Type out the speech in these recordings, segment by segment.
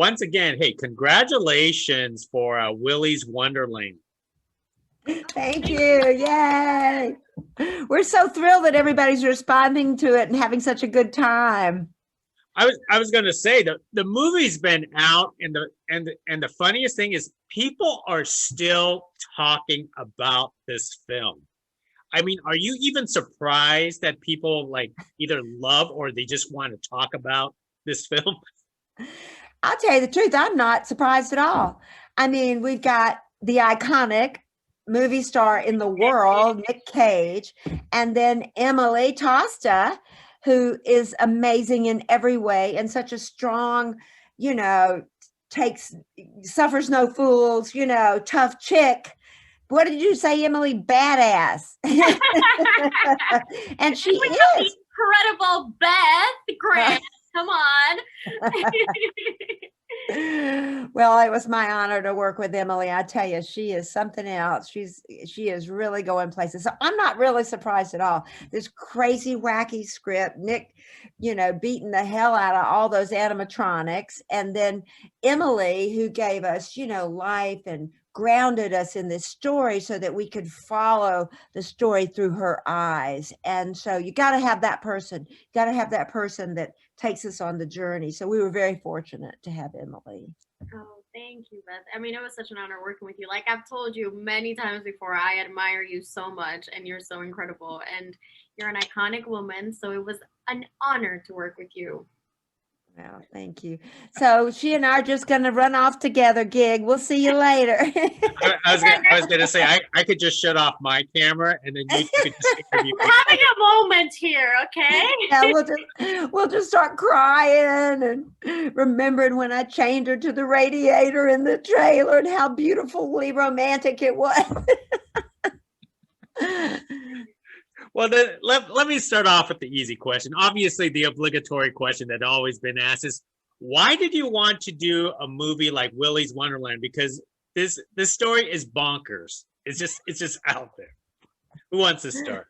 once again, hey, congratulations for Willys Wonderland. Thank you. Yay. We're so thrilled that everybody's responding to it and having such a good time. I was going to say the movie's been out, and the funniest thing is people are still talking about this film. I mean, are you even surprised that people like either love or they just want to talk about this film? I'll tell you the truth, I'm not surprised at all. I mean, we've got the iconic movie star in the world, Nic Cage, and then Emily Tosta, who is amazing in every way and such a strong, suffers no fools, tough chick. What did you say, Emily? Badass. And she is. Incredible Beth Grant. Come on. Well, it was my honor to work with Emily. I tell you, she is something else. She is really going places. So I'm not really surprised at all. This crazy, wacky script, Nic, beating the hell out of all those animatronics. And then Emily, who gave us, life and grounded us in this story so that we could follow the story through her eyes. And so you got to have that person, that takes us on the journey. So we were very fortunate to have Emily. Oh, thank you, Beth. I mean, it was such an honor working with you. Like I've told you many times before, I admire you so much and you're so incredible and you're an iconic woman. So it was an honor to work with you. Well, thank you. So she and I are just going to run off together, Gig. We'll see you later. I was going to say, I could just shut off my camera and then you could just interview me. We're having a moment here, okay? Yeah, we'll just start crying and remembering when I chained her to the radiator in the trailer and how beautifully romantic it was. Well, then let me start off with the easy question. Obviously, the obligatory question that always been asked is, why did you want to do a movie like Willys Wonderland? Because this story is bonkers. It's just out there. Who wants to start?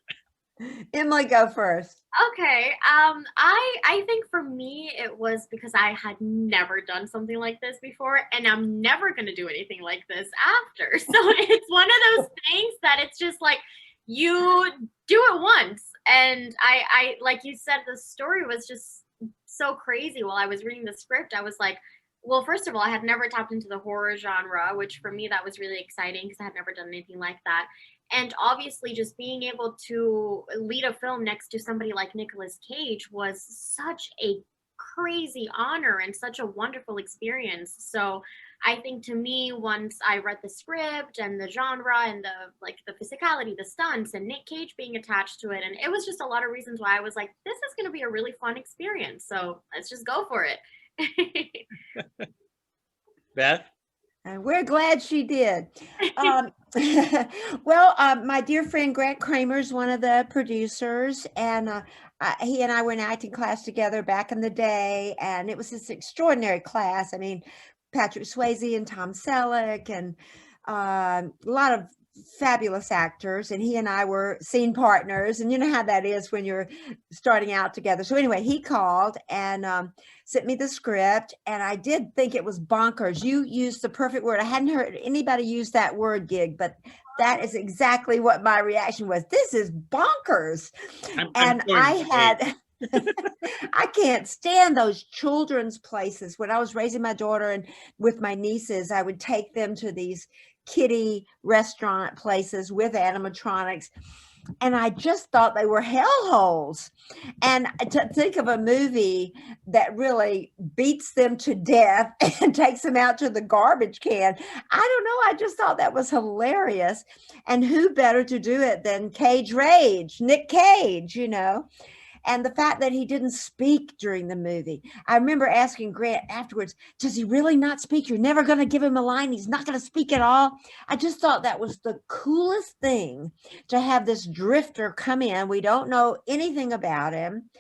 Emily, go first. Okay. I think for me it was because I had never done something like this before, and I'm never gonna do anything like this after. So it's one of those things that it's just like you do it once. And I like you said, the story was just so crazy. While I was reading the script, I was like, well, first of all, I had never tapped into the horror genre, which for me, that was really exciting because I had never done anything like that. And obviously just being able to lead a film next to somebody like Nicolas Cage was such a crazy honor and such a wonderful experience. So I think to me, once I read the script and the genre and the physicality, the stunts, and Nic Cage being attached to it, and it was just a lot of reasons why I was like, this is going to be a really fun experience. So let's just go for it. Beth? And we're glad she did. Well, my dear friend Grant Kramer is one of the producers, and he and I were in acting class together back in the day, and it was this extraordinary class. I mean, Patrick Swayze and Tom Selleck and a lot of fabulous actors, and he and I were scene partners, and you know how that is when you're starting out together. So anyway, he called and sent me the script, and I did think it was bonkers. You used the perfect word. I hadn't heard anybody use that word, Gig, but that is exactly what my reaction was. This is bonkers. I can't stand those children's places. When I was raising my daughter and with my nieces, I would take them to these kiddie restaurant places with animatronics, and I just thought they were hellholes. And to think of a movie that really beats them to death and takes them out to the garbage can, I don't know, I just thought that was hilarious. And who better to do it than Cage Rage, Nic Cage, and the fact that he didn't speak during the movie. I remember asking Grant afterwards, does he really not speak? You're never going to give him a line. He's not going to speak at all. I just thought that was the coolest thing, to have this drifter come in. We don't know anything about him.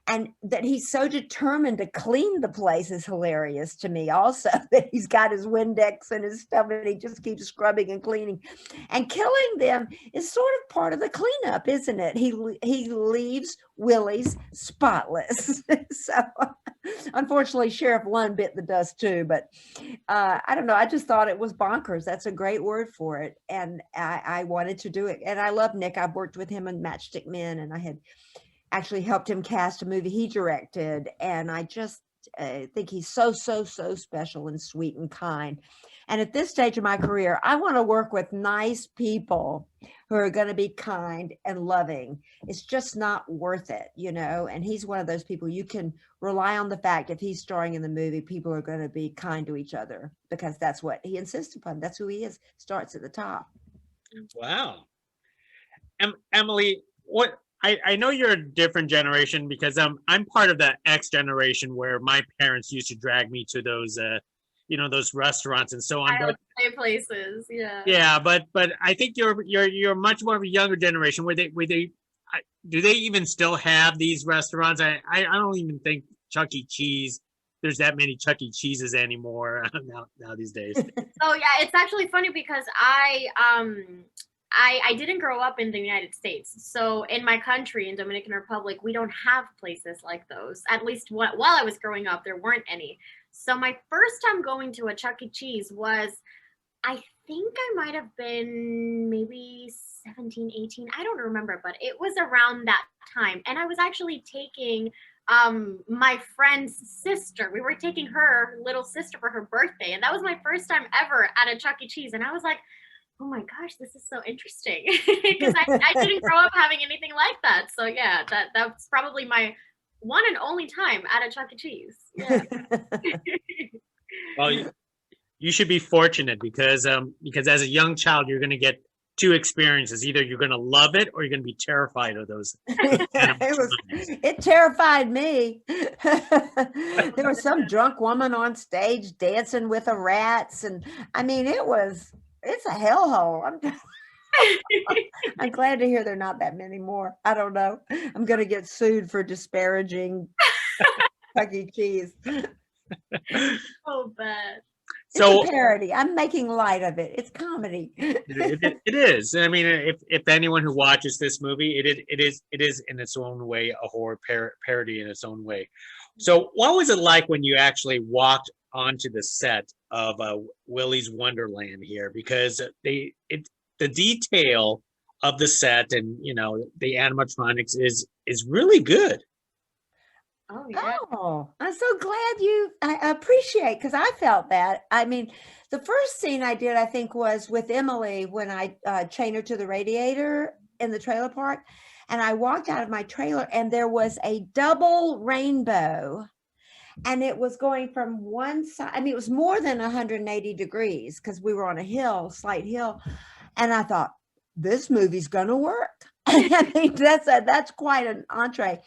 And that he's so determined to clean the place is hilarious to me also, that he's got his Windex and his stuff and he just keeps scrubbing and cleaning. And killing them is sort of part of the cleanup, isn't it? He leaves Willys spotless. So unfortunately, Sheriff Lund bit the dust too, but I don't know. I just thought it was bonkers. That's a great word for it. And I wanted to do it. And I love Nic. I've worked with him on Matchstick Men, and I had actually helped him cast a movie he directed. And I just think he's so special and sweet and kind. And at this stage of my career, I want to work with nice people who are going to be kind and loving. It's just not worth it, you know? And he's one of those people you can rely on the fact if he's starring in the movie, people are going to be kind to each other because that's what he insists upon. That's who he is, starts at the top. Wow. Emily, what I know you're a different generation because I'm part of the X generation where my parents used to drag me to those those restaurants and so on. But places, yeah. Yeah, but I think you're much more of a younger generation where they do they even still have these restaurants? I don't even think Chuck E. Cheese. There's that many Chuck E. Cheeses anymore now these days. Oh yeah, it's actually funny because I didn't grow up in the United States. So in my country, in Dominican Republic, we don't have places like those. At least while I was growing up, there weren't any. So my first time going to a Chuck E. Cheese was, I think I might have been maybe 17, 18. I don't remember, but it was around that time. And I was actually taking my friend's sister. We were taking her little sister for her birthday. And that was my first time ever at a Chuck E. Cheese. And I was like, oh my gosh, this is so interesting. Because I didn't grow up having anything like that. So yeah, that's probably my one and only time at a Chuck E. Cheese. Yeah. Well, you should be fortunate because as a young child, you're going to get two experiences. Either you're going to love it or you're going to be terrified of those. It terrified me. There was some drunk woman on stage dancing with the rats. And I mean, it's a hellhole. I'm glad to hear there are not that many more. I don't know. I'm going to get sued for disparaging Chuck E. Cheese. Oh, bad. So it's a parody. I'm making light of it. It's comedy. It is. I mean, if anyone who watches this movie, it is in its own way a horror parody in its own way. So, what was it like when you actually walked onto the set of Willys Wonderland here? Because the detail of the set and the animatronics is really good. Oh, yeah. Oh, I'm so glad I appreciate, because I felt that. I mean, the first scene I did, I think, was with Emily when I chained her to the radiator in the trailer park. And I walked out of my trailer and there was a double rainbow. And it was going from one side. I mean, it was more than 180 degrees because we were on a slight hill. And I thought, this movie's going to work. I mean, that's quite an entree.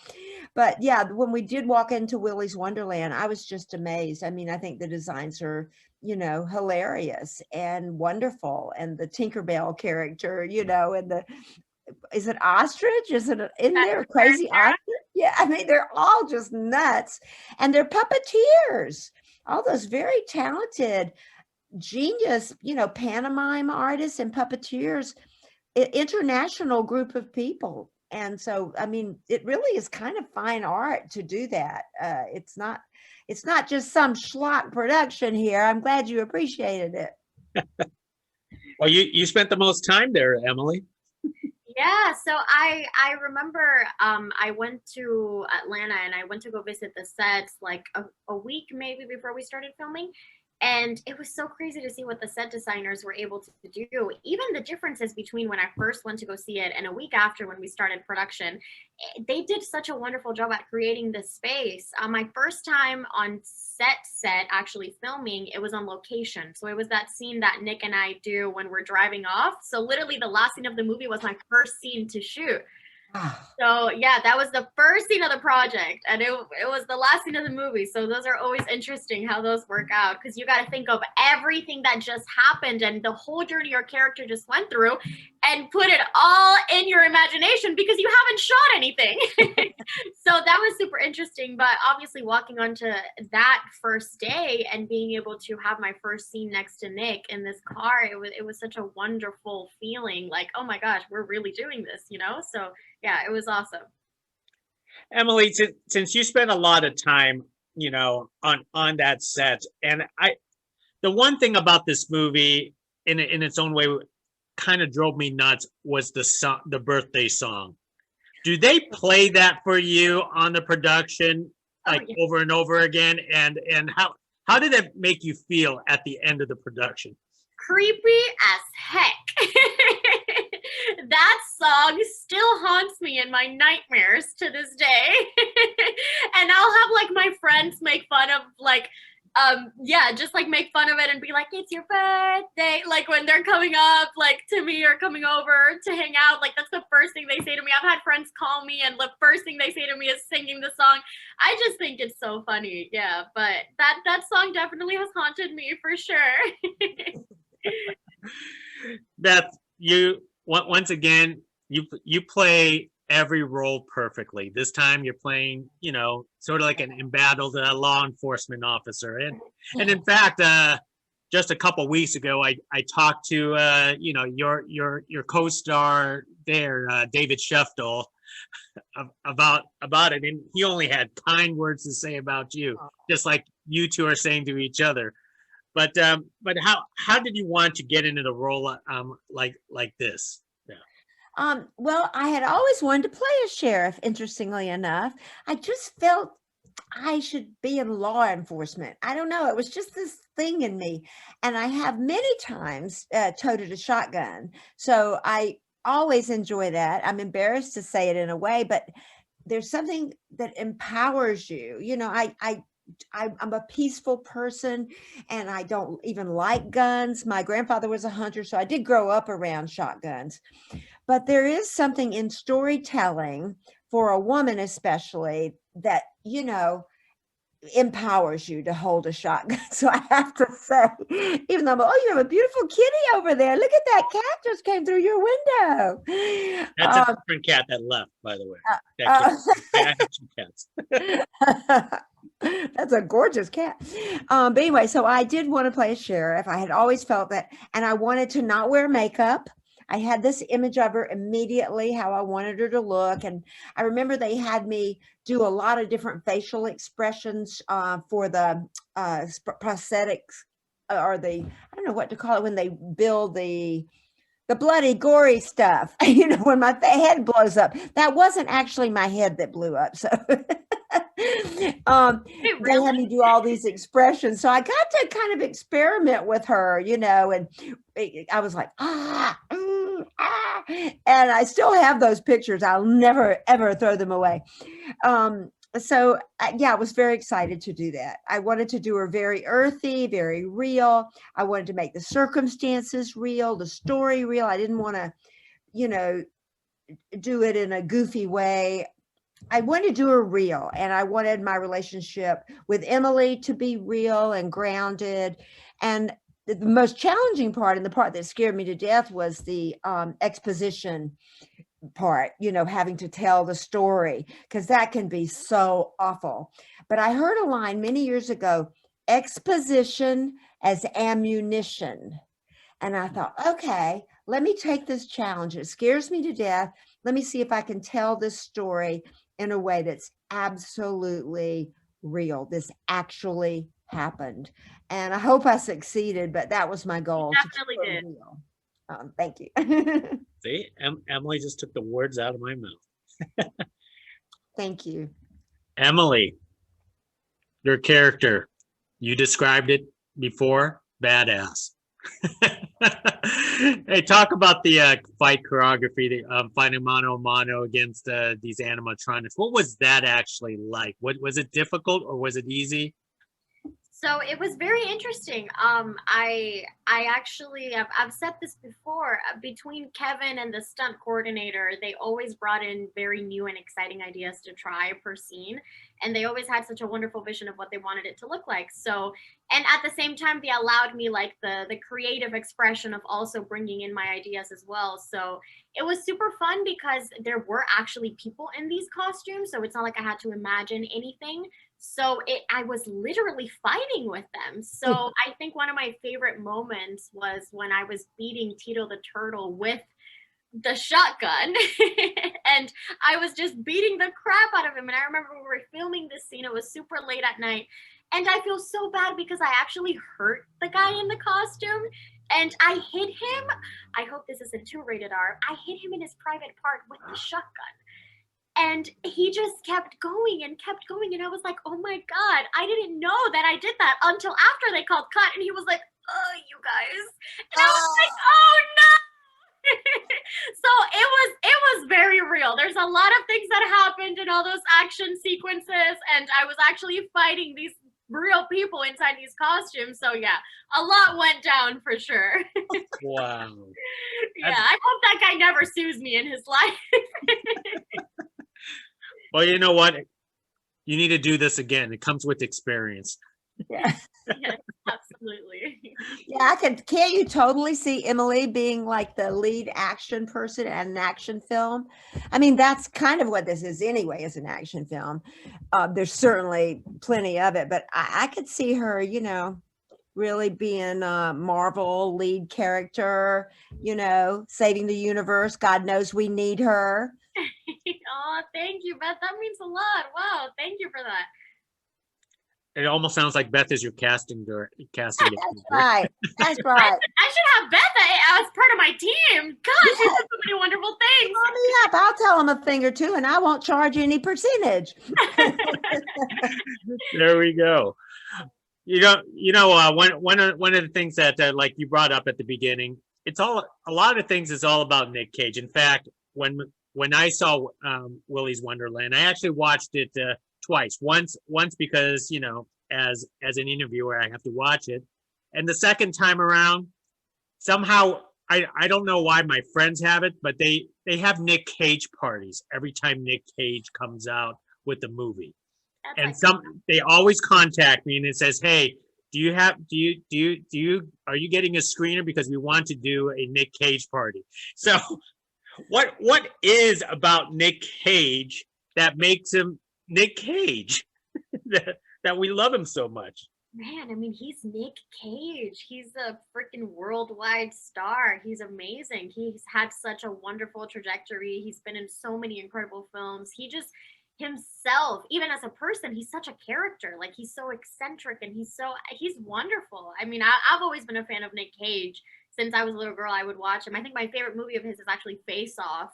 But yeah, when we did walk into Willys Wonderland, I was just amazed. I mean, I think the designs are, hilarious and wonderful. And the Tinkerbell character, and is it ostrich? Is it in there? Crazy ostrich? Yeah, I mean, they're all just nuts. And they're puppeteers. All those very talented, genius, pantomime artists and puppeteers, international group of people. And so, I mean, it really is kind of fine art to do that. It's not just some schlock production here. I'm glad you appreciated it. Well, you spent the most time there, Emily. Yeah, so I remember I went to Atlanta and I went to go visit the sets like a week maybe before we started filming. And it was so crazy to see what the set designers were able to do. Even the differences between when I first went to go see it and a week after when we started production, they did such a wonderful job at creating this space. My first time on set actually filming, it was on location. So it was that scene that Nic and I do when we're driving off. So literally the last scene of the movie was my first scene to shoot. So yeah, that was the first scene of the project, and it was the last scene of the movie. So those are always interesting how those work out, because you got to think of everything that just happened and the whole journey your character just went through, and put it all in your imagination because you haven't shot anything. So that was super interesting. But obviously, walking onto that first day and being able to have my first scene next to Nick in this car, it was such a wonderful feeling. Like, oh my gosh, we're really doing this, you know? So yeah, it was awesome. Emily, since you spent a lot of time, you know, on that set, and the one thing about this movie, in its own way, kind of drove me nuts was the birthday song. Do they play that for you on the production, like over and over again? And how did it make you feel at the end of the production? Creepy as heck. That song still haunts me in my nightmares to this day. And I'll have like my friends make fun of like, just like make fun of it and be like, it's your birthday. Like when they're coming up like to me or coming over to hang out, like that's the first thing they say to me. I've had friends call me and the first thing they say to me is singing the song. I just think it's so funny. Yeah, but that song definitely has haunted me for sure. Beth, you once again, you play every role perfectly. This time you're playing, you know, sort of like an embattled law enforcement officer. And in fact, just a couple weeks ago, I talked to you know, your co-star there, David Sheftel, about it, and he only had kind words to say about you, just like you two are saying to each other. But how did you want to get into the role like this? Yeah. Well, I had always wanted to play a sheriff, interestingly enough. I just felt I should be in law enforcement. I don't know. It was just this thing in me. And I have many times toted a shotgun. So I always enjoy that. I'm embarrassed to say it in a way, but there's something that empowers you. You know, I'm a peaceful person and I don't even like guns. My grandfather was a hunter, so I did grow up around shotguns. But there is something in storytelling for a woman, especially, that, you know, empowers you to hold a shotgun. So I have to say, even though you have a beautiful kitty over there. Look at that cat just came through your window. That's a different cat that left, by the way. I have two cats. That's a gorgeous cat. But anyway, so I did want to play a sheriff. I had always felt that, and I wanted to not wear makeup. I had this image of her immediately, how I wanted her to look. And I remember they had me do a lot of different facial expressions for the prosthetics, or I don't know what to call it, when they build the bloody, gory stuff, you know, when my head blows up. That wasn't actually my head that blew up. So they had me do all these expressions. So I got to kind of experiment with her, you know, and I was like, and I still have those pictures. I'll never, ever throw them away. So I was very excited to do that. I wanted to do her very earthy, very real. I wanted to make the circumstances real, the story real. I didn't want to, you know, do it in a goofy way. I wanted to do her real, and I wanted my relationship with Emily to be real and grounded. And the most challenging part, and the part that scared me to death, was the exposition part, you know, having to tell the story, because that can be so awful. But I heard a line many years ago, exposition as ammunition. And I thought, okay, let me take this challenge. It scares me to death. Let me see if I can tell this story in a way that's absolutely real. This actually happened. And I hope I succeeded, but that was my goal. You definitely did. Real. Thank you. See, Emily just took the words out of my mouth. Thank you. Emily, your character, you described it before, badass. Hey, talk about the fight choreography, the fighting mano a mano against these animatronics. What was that actually like? Was it difficult or was it easy? So it was very interesting. I actually I've said this before. Between Kevin and the stunt coordinator, they always brought in very new and exciting ideas to try per scene, and they always had such a wonderful vision of what they wanted it to look like. So, and at the same time, they allowed me like the creative expression of also bringing in my ideas as well. So it was super fun because there were actually people in these costumes, so it's not like I had to imagine anything. So I was literally fighting with them. So I think one of my favorite moments was when I was beating Tito the Turtle with the shotgun and I was just beating the crap out of him. And I remember we were filming this scene, it was super late at night, and I feel so bad because I actually hurt the guy in the costume and I hit him. I hope this isn't too rated R. I hit him in his private part with the shotgun. And he just kept going and kept going. And I was like, oh my God, I didn't know that I did that until after they called cut. And he was like, oh, you guys. And I was like, oh no. So it was very real. There's a lot of things that happened in all those action sequences. And I was actually fighting these real people inside these costumes. So yeah, a lot went down for sure. Wow. Yeah, I hope that guy never sues me in his life. Well, you know what? You need to do this again. It comes with experience. Yeah. Yes, absolutely. Yeah, can't you totally see Emily being like the lead action person in an action film? I mean, that's kind of what this is anyway, is an action film. There's certainly plenty of it, but I could see her, you know, really being a Marvel lead character, you know, saving the universe. God knows we need her. Oh, thank you, Beth. That means a lot. Wow, thank you for that. It almost sounds like Beth is your casting director. That's right. That's right. I should have Beth as part of my team. God, she does so many wonderful things. Call me up. I'll tell them a thing or two, and I won't charge any percentage. There we go. One of the things that like you brought up at the beginning, a lot of things is all about Nic Cage. In fact, when I saw Willys Wonderland, I actually watched it twice. Once because, you know, as an interviewer, I have to watch it. And the second time around, somehow, I don't know why my friends have it, but they have Nic Cage parties every time Nic Cage comes out with the movie. That's And they always contact me and it says, hey, are you getting a screener? Because we want to do a Nic Cage party. So what is about Nic Cage that makes him Nic Cage that we love him so much? Man, I mean, he's Nic Cage. He's a freaking worldwide star. He's amazing. He's had such a wonderful trajectory. He's been in so many incredible films. He just himself, even as a person, he's such a character. Like, he's so eccentric and he's wonderful. I mean, I've always been a fan of Nic Cage. Since I was a little girl, I would watch him. I think my favorite movie of his is actually Face Off.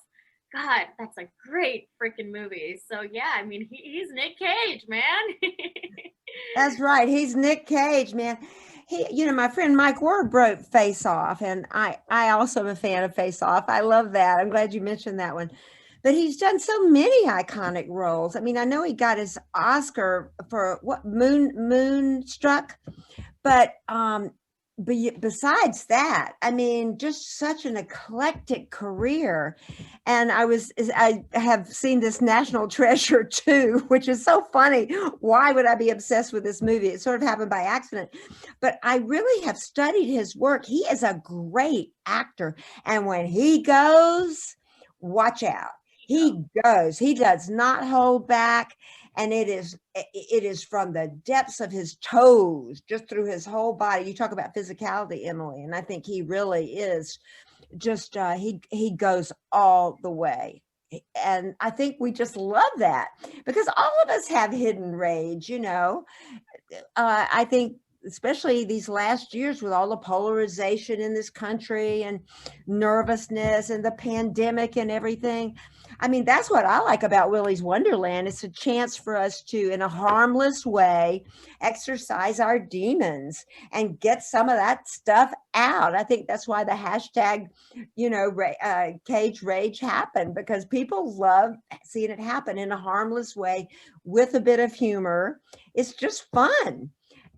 God, that's a great freaking movie. So yeah, I mean, he's Nic Cage, man. That's right. He's Nic Cage, man. He, you know, my friend Mike Ward wrote Face Off, and I also am a fan of Face Off. I love that. I'm glad you mentioned that one. But he's done so many iconic roles. I mean, I know he got his Oscar for what, Moonstruck, but besides that, I mean, just such an eclectic career. And I have seen this National Treasure too, which is so funny. Why would I be obsessed with this movie? It sort of happened by accident, but I really have studied his work. He is a great actor. And when he goes, watch out. He goes, he does not hold back. And it is from the depths of his toes, just through his whole body. You talk about physicality, Emily, and I think he really is just, he goes all the way. And I think we just love that because all of us have hidden rage, you know. I think especially these last years with all the polarization in this country and nervousness and the pandemic and everything. I mean, that's what I like about Willys Wonderland. It's a chance for us to, in a harmless way, exercise our demons and get some of that stuff out. I think that's why the hashtag, you know, Cage Rage happened, because people love seeing it happen in a harmless way with a bit of humor. It's just fun.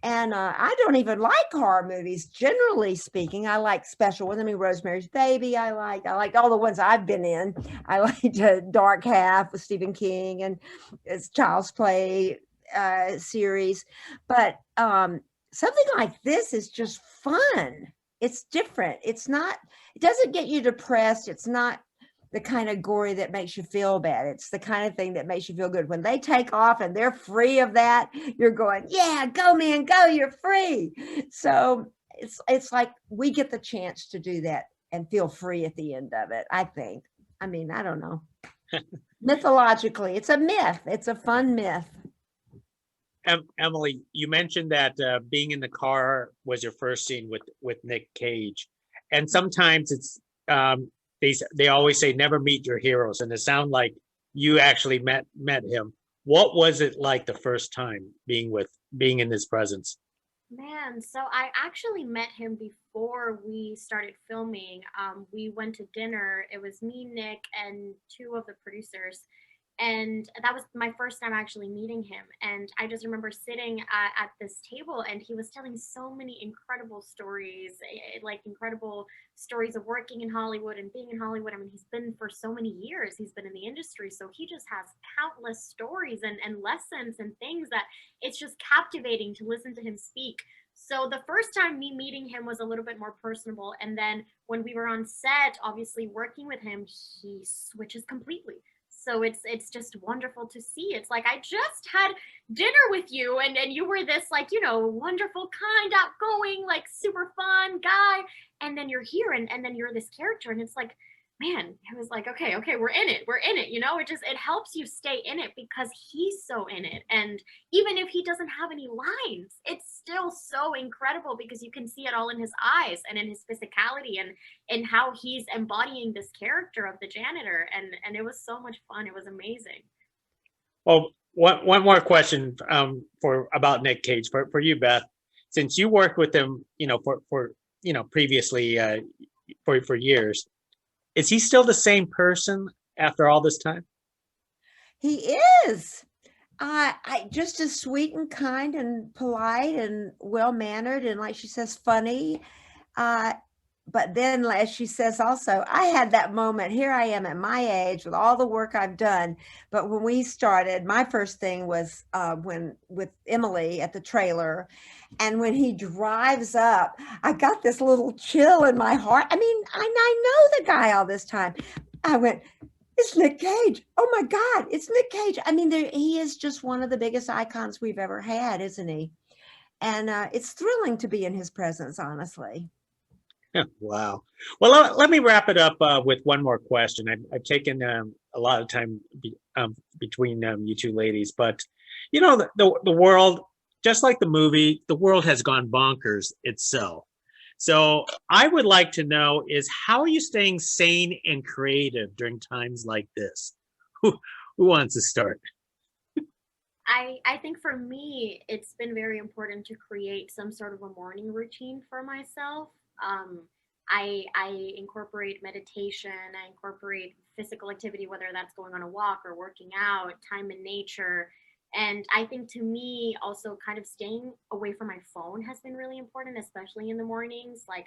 And I don't even like horror movies, generally speaking. I like special ones. I mean, Rosemary's Baby, I liked all the ones I've been in. I liked Dark Half with Stephen King and it's Child's Play series. But something like this is just fun. It's different. It doesn't get you depressed. It's not the kind of gory that makes you feel bad. It's the kind of thing that makes you feel good. When they take off and they're free of that, you're going, yeah, go man, go, you're free. So it's like we get the chance to do that and feel free at the end of it, I think. I mean, I don't know. Mythologically, it's a myth. It's a fun myth. Emily, you mentioned that being in the car was your first scene with Nic Cage, and sometimes it's they always say never meet your heroes, and it sounds like you actually met him. What was it like the first time being in his presence? Man, so I actually met him before we started filming. We went to dinner. It was me, Nick, and two of the producers. And that was my first time actually meeting him. And I just remember sitting at this table, and he was telling so many incredible stories, like incredible stories of working in Hollywood and being in Hollywood. I mean, he's been for so many years, he's been in the industry. So he just has countless stories and lessons and things that it's just captivating to listen to him speak. So the first time me meeting him was a little bit more personable. And then when we were on set, obviously working with him, he switches completely. So it's just wonderful to see. It's like I just had dinner with you and you were this like, wonderful, kind, outgoing, like super fun guy. And then you're here and then you're this character. And it's like, man, it was like, okay, we're in it. It helps you stay in it because he's so in it. And even if he doesn't have any lines, it's still so incredible because you can see it all in his eyes and in his physicality and how he's embodying this character of the janitor. And it was so much fun. It was amazing. Well, one more question about Nic Cage for you, Beth. Since you worked with him, for previously for years, is he still the same person after all this time? He is. I just as sweet and kind and polite and well-mannered and, like she says, funny. But then, as she says also, I had that moment. Here I am at my age with all the work I've done. But when we started, my first thing was when with Emily at the trailer. And when he drives up, I got this little chill in my heart. I mean, I know the guy all this time. I went, it's Nic Cage. Oh my God, it's Nic Cage. I mean, he is just one of the biggest icons we've ever had, isn't he? And it's thrilling to be in his presence, honestly. Wow. Well, let me wrap it up with one more question. I've taken a lot of time between you two ladies, but the world, just like the movie, the world has gone bonkers itself. So I would like to know is how are you staying sane and creative during times like this? Who wants to start? I think for me, it's been very important to create some sort of a morning routine for myself. I incorporate meditation, I incorporate physical activity, whether that's going on a walk or working out, time in nature. And I think to me, also kind of staying away from my phone has been really important, especially in the mornings. Like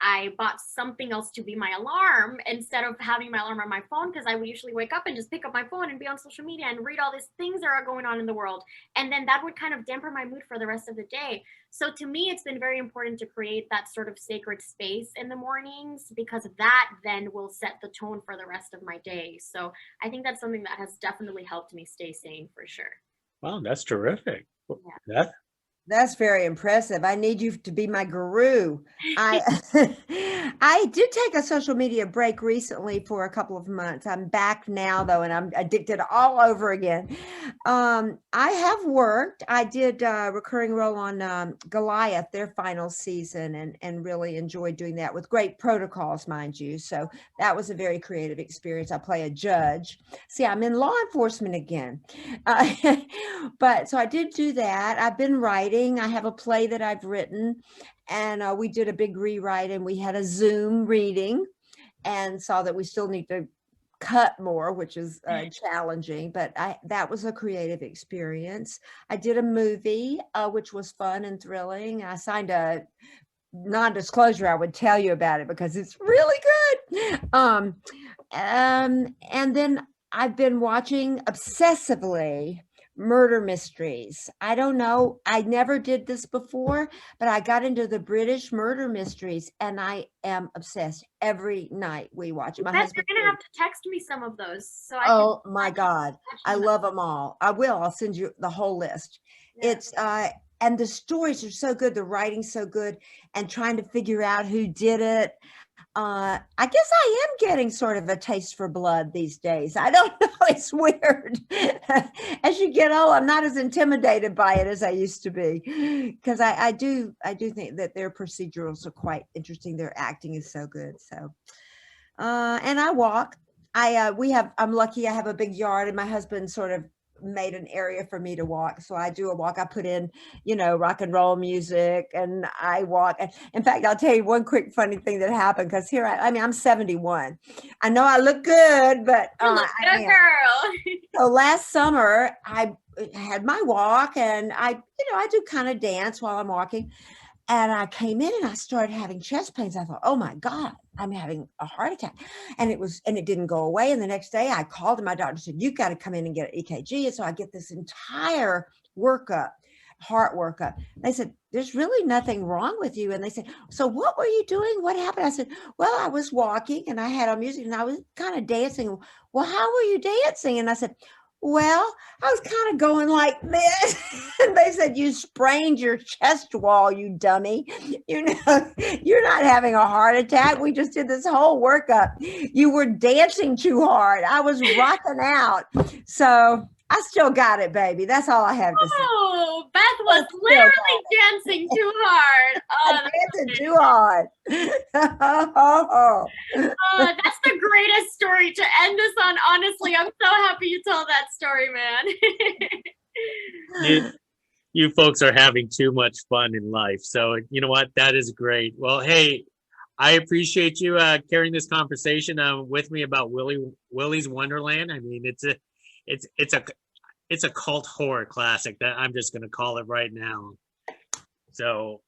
I bought something else to be my alarm instead of having my alarm on my phone, because I would usually wake up and just pick up my phone and be on social media and read all these things that are going on in the world. And then that would kind of dampen my mood for the rest of the day. So to me, it's been very important to create that sort of sacred space in the mornings, because that then will set the tone for the rest of my day. So I think that's something that has definitely helped me stay sane for sure. Wow, that's terrific. Yeah. That's very impressive. I need you to be my guru. I did take a social media break recently for a couple of months. I'm back now though, and I'm addicted all over again. I have worked. I did a recurring role on Goliath, their final season, and really enjoyed doing that with great protocols, mind you. So that was a very creative experience. I play a judge. See, I'm in law enforcement again. But so I did do that. I've been writing. I have a play that I've written, and we did a big rewrite, and we had a Zoom reading, and saw that we still need to cut more, which is challenging, but that was a creative experience. I did a movie, which was fun and thrilling. I signed a non-disclosure. I would tell you about it because it's really good. And then I've been watching obsessively murder mysteries. I don't know. I never did this before, but I got into the British murder mysteries and I am obsessed. Every night we watch it. My Beth, husband. you're gonna have to text me some of those so I Oh can my God. I love them all. I will. I'll send you the whole list. Yeah. It's and the stories are so good, the writing's so good, and trying to figure out who did it. I guess I am getting sort of a taste for blood these days. I don't know. It's weird. As you get old, I'm not as intimidated by it as I used to be, because I do think that their procedurals are quite interesting. Their acting is so good. So, and I walk. I'm lucky. I have a big yard, and my husband sort of made an area for me to walk. So I do a walk. I put in, rock and roll music, and I walk. And in fact, I'll tell you one quick funny thing that happened, because here I'm 71. I know I look good, but you look good, girl. So last summer I had my walk, and I do kind of dance while I'm walking. And I came in and I started having chest pains. I thought, oh my God, I'm having a heart attack. And it didn't go away. And the next day I called and my doctor said, you got to come in and get an EKG. And so I get this entire workup, heart workup. They said, there's really nothing wrong with you. And they said, so what were you doing? What happened? I said, well, I was walking and I had on music and I was kind of dancing. Well, how were you dancing? And I said, well, I was kind of going like this. And they said, you sprained your chest wall, you dummy. You're not having a heart attack. We just did this whole workup. You were dancing too hard. I was rocking out. So I still got it, baby. That's all I have to say. Oh, Beth was literally dancing too hard. Dancing too hard. That's the greatest story to end this on. Honestly, I'm so happy you told that story, man. You folks are having too much fun in life. So you know what? That is great. Well, hey, I appreciate you carrying this conversation with me about Willys Wonderland. I mean, it's a cult horror classic that I'm just going to call it right now. So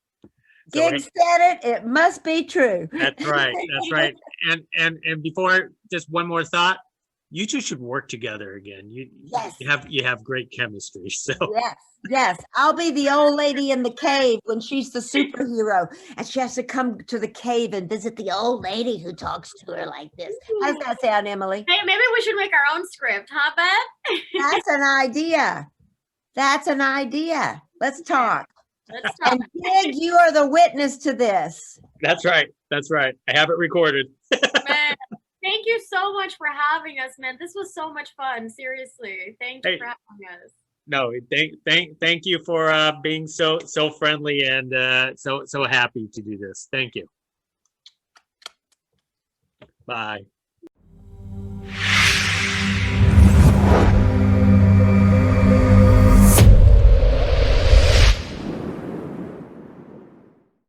Gig said it must be true. That's right. That's right. And before, just one more thought. You two should work together again. Yes. You have great chemistry. So yes. I'll be the old lady in the cave when she's the superhero and she has to come to the cave and visit the old lady who talks to her like this. How does that sound, Emily? Hey, maybe we should make our own script, huh, Beth? That's an idea. Let's talk. And Gig, you are the witness to this. That's right. I have it recorded. Man, thank you so much for having us, man. This was so much fun. Seriously, thank you for having us. No, thank you for being so friendly and so happy to do this. Thank you. Bye.